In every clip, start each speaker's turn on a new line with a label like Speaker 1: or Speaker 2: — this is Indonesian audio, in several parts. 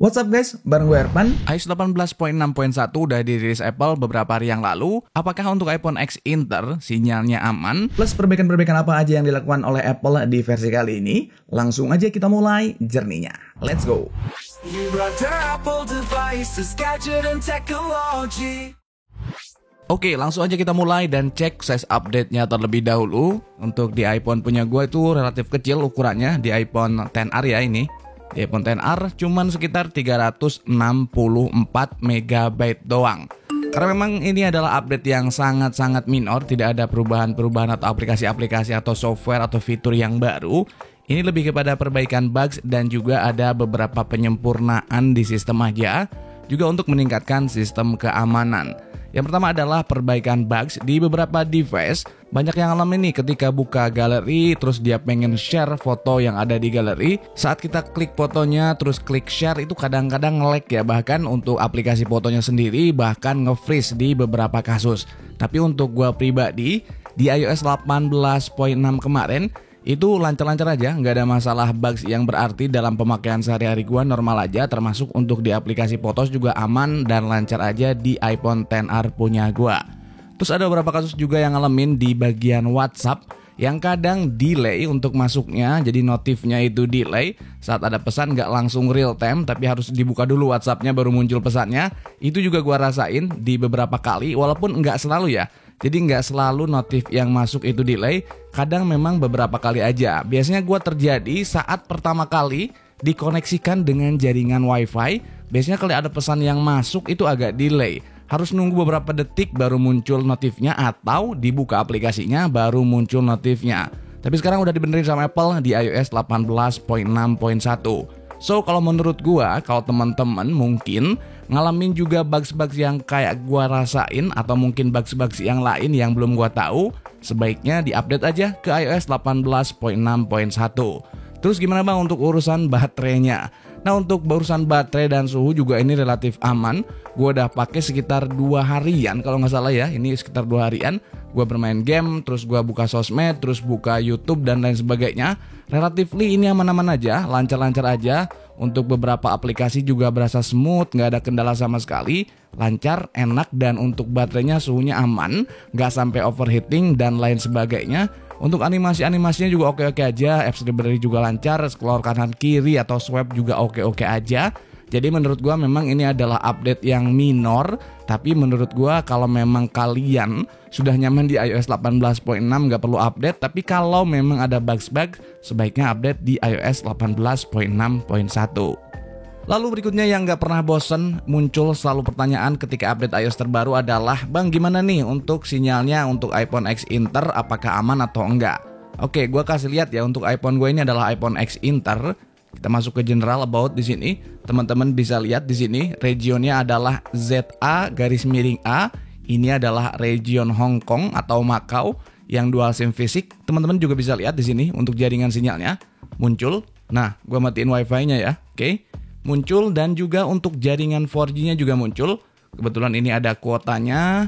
Speaker 1: What's up guys, bareng gue Erpan.
Speaker 2: iOS 18.6.1 udah dirilis Apple beberapa hari yang lalu. Apakah untuk iPhone X Inter sinyalnya aman?
Speaker 1: Plus perbaikan-perbaikan apa aja yang dilakukan oleh Apple di versi kali ini. Langsung aja kita mulai journey-nya. Let's go.
Speaker 2: Oke, langsung aja kita mulai dan cek size update-nya terlebih dahulu. Untuk di iPhone punya gue itu relatif kecil ukurannya, di iPhone XR ya ini. Di iPhone XR cuman sekitar 364 MB doang. Karena memang ini adalah update yang sangat-sangat minor, tidak ada perubahan-perubahan atau aplikasi-aplikasi atau software atau fitur yang baru. Ini lebih kepada perbaikan bugs dan juga ada beberapa penyempurnaan di sistem aja, juga untuk meningkatkan sistem keamanan. Yang pertama adalah perbaikan bugs di beberapa device. Banyak yang ngalamin nih ketika buka galeri, terus dia pengen share foto yang ada di galeri. Saat kita klik fotonya, terus klik share itu kadang-kadang nge-lag ya. Bahkan untuk aplikasi fotonya sendiri, bahkan nge-freeze di beberapa kasus. Tapi untuk gua pribadi, di iOS 18.6 kemarin, itu lancar-lancar aja, nggak ada masalah bugs yang berarti dalam pemakaian sehari-hari gua normal aja, termasuk untuk di aplikasi fotos juga aman dan lancar aja di iPhone XR punya gua. Terus ada beberapa kasus juga yang ngalamin di bagian WhatsApp yang kadang delay untuk masuknya, jadi notifnya itu delay saat ada pesan nggak langsung real time, tapi harus dibuka dulu WhatsAppnya baru muncul pesannya. Itu juga gua rasain di beberapa kali, walaupun nggak selalu ya. Jadi nggak selalu notif yang masuk itu delay, kadang memang beberapa kali aja. Biasanya gue terjadi saat pertama kali dikoneksikan dengan jaringan WiFi. Biasanya kalau ada pesan yang masuk itu agak delay. Harus nunggu beberapa detik baru muncul notifnya atau dibuka aplikasinya baru muncul notifnya. Tapi sekarang udah dibenerin sama Apple di iOS 18.6.1. So kalau menurut gua, kalau teman-teman mungkin ngalamin juga bugs-bugs yang kayak gua rasain atau mungkin bugs-bugs yang lain yang belum gua tahu, sebaiknya diupdate aja ke iOS 18.6.1. Terus gimana bang untuk urusan baterainya? Nah untuk urusan baterai dan suhu juga ini relatif aman. Gua udah pakai sekitar 2 harian kalau nggak salah ya, ini sekitar 2 harian. Gua bermain game, terus gua buka sosmed, terus buka YouTube dan lain sebagainya. Relatively ini aman-aman aja, lancar-lancar aja. Untuk beberapa aplikasi juga berasa smooth, nggak ada kendala sama sekali. Lancar, enak, dan untuk baterainya suhunya aman, nggak sampai overheating dan lain sebagainya. Untuk animasi-animasinya juga oke-oke aja, apps library juga lancar, scroll kanan kiri atau swipe juga oke-oke aja. Jadi menurut gua memang ini adalah update yang minor, tapi menurut gua kalau memang kalian sudah nyaman di iOS 18.6 nggak perlu update, tapi kalau memang ada bugs-bugs sebaiknya update di iOS 18.6.1. Lalu berikutnya yang nggak pernah bosen muncul selalu pertanyaan ketika update iOS terbaru adalah, bang gimana nih untuk sinyalnya untuk iPhone X Inter, apakah aman atau enggak? Oke, gua kasih lihat ya, untuk iPhone gue ini adalah iPhone X Inter. Kita masuk ke general about di sini. Teman-teman bisa lihat di sini regionnya adalah ZA garis miring A. Ini adalah region Hong Kong atau Macau yang dual SIM fisik. Teman-teman juga bisa lihat di sini untuk jaringan sinyalnya muncul. Nah, gua matiin WiFi-nya ya. Oke. Muncul dan juga untuk jaringan 4G-nya juga muncul. Kebetulan ini ada kuotanya.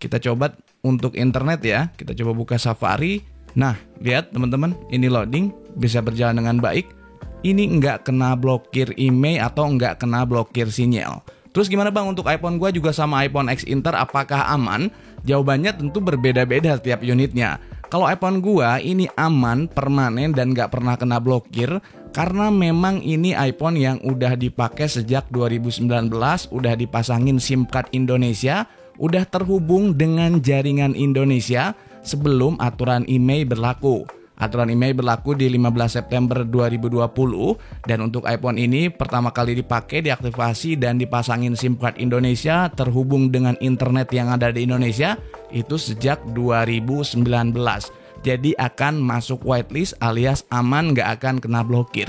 Speaker 2: Kita coba untuk internet ya. Kita coba buka Safari. Nah, lihat teman-teman, ini loading bisa berjalan dengan baik. Ini nggak kena blokir email atau nggak kena blokir sinyal. Terus gimana bang untuk iPhone gue juga sama iPhone X Inter, apakah aman? Jawabannya tentu berbeda-beda setiap unitnya. Kalau iPhone gue ini aman, permanen dan nggak pernah kena blokir. Karena memang ini iPhone yang udah dipakai sejak 2019, udah dipasangin SIM card Indonesia, udah terhubung dengan jaringan Indonesia sebelum aturan email berlaku. Aturan email berlaku di 15 September 2020 dan untuk iPhone ini pertama kali dipakai, diaktifasi dan dipasangin SIM card Indonesia terhubung dengan internet yang ada di Indonesia itu sejak 2019. Jadi akan masuk whitelist alias aman, nggak akan kena blokir.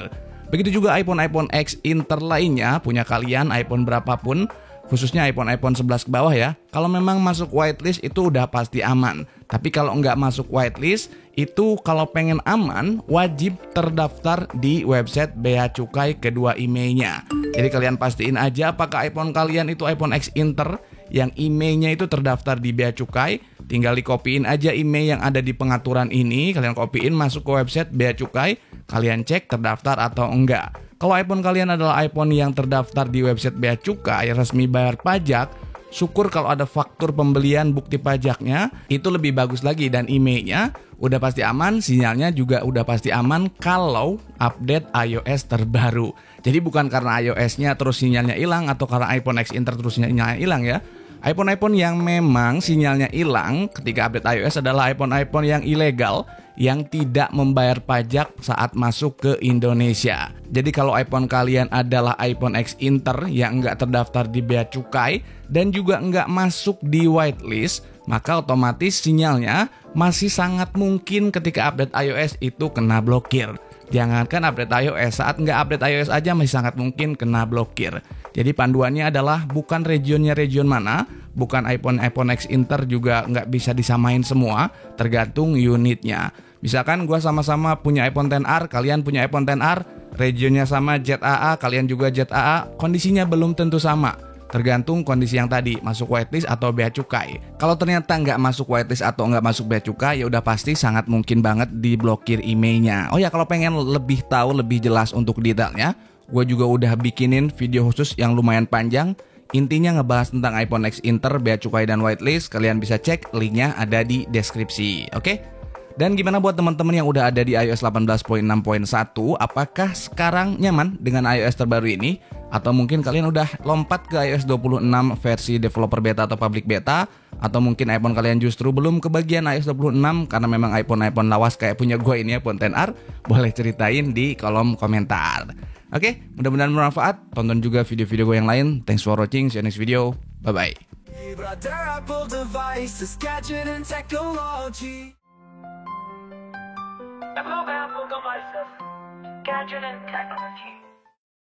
Speaker 2: Begitu juga iPhone X Inter lainnya, punya kalian iPhone berapapun, khususnya iPhone 11 ke bawah ya. Kalau memang masuk whitelist itu udah pasti aman. Tapi kalau nggak masuk whitelist, itu kalau pengen aman wajib terdaftar di website Bea Cukai kedua emailnya. Jadi kalian pastiin aja apakah iPhone kalian itu iPhone X Inter yang emailnya itu terdaftar di Bea Cukai. Tinggal dikopiin aja email yang ada di pengaturan ini, kalian kopiin masuk ke website Bea Cukai, kalian cek terdaftar atau enggak. Kalau iPhone kalian adalah iPhone yang terdaftar di website Bea Cukai resmi bayar pajak, syukur kalau ada faktur pembelian bukti pajaknya, itu lebih bagus lagi. Dan emailnya udah pasti aman, sinyalnya juga udah pasti aman kalau update iOS terbaru. Jadi bukan karena iOS-nya terus sinyalnya hilang atau karena iPhone X Inter terus sinyalnya hilang ya. iPhone yang memang sinyalnya hilang ketika update iOS adalah iPhone yang ilegal yang tidak membayar pajak saat masuk ke Indonesia. Jadi kalau iPhone kalian adalah iPhone X Inter yang nggak terdaftar di Bea Cukai dan juga nggak masuk di whitelist, maka otomatis sinyalnya masih sangat mungkin ketika update iOS itu kena blokir. Jangankan update iOS, saat nggak update iOS aja masih sangat mungkin kena blokir. Jadi panduannya adalah bukan region mana, bukan iPhone X Inter juga nggak bisa disamain semua, tergantung unitnya. Misalkan gue sama-sama punya iPhone XR, kalian punya iPhone XR, regionnya sama ZAA, kalian juga ZAA, kondisinya belum tentu sama. Tergantung kondisi yang tadi, masuk whitelist atau Bea Cukai. Kalau ternyata nggak masuk whitelist atau nggak masuk Bea Cukai, ya udah pasti sangat mungkin banget diblokir emailnya. Oh ya, kalau pengen lebih tahu, lebih jelas untuk detailnya, gue juga udah bikinin video khusus yang lumayan panjang. Intinya ngebahas tentang iPhone X Inter, Bea Cukai, dan whitelist. Kalian bisa cek, linknya ada di deskripsi, oke? Dan gimana buat teman-teman yang udah ada di iOS 18.6.1, apakah sekarang nyaman dengan iOS terbaru ini? Atau mungkin kalian udah lompat ke iOS 26 versi developer beta atau public beta? Atau mungkin iPhone kalian justru belum kebagian iOS 26 karena memang iPhone lawas kayak punya gue ini, iPhone XR? Boleh ceritain di kolom komentar. Oke, mudah-mudahan bermanfaat. Tonton juga video-video gue yang lain. Thanks for watching, see you next video. Bye-bye.
Speaker 3: Apple devices, gadget and technology.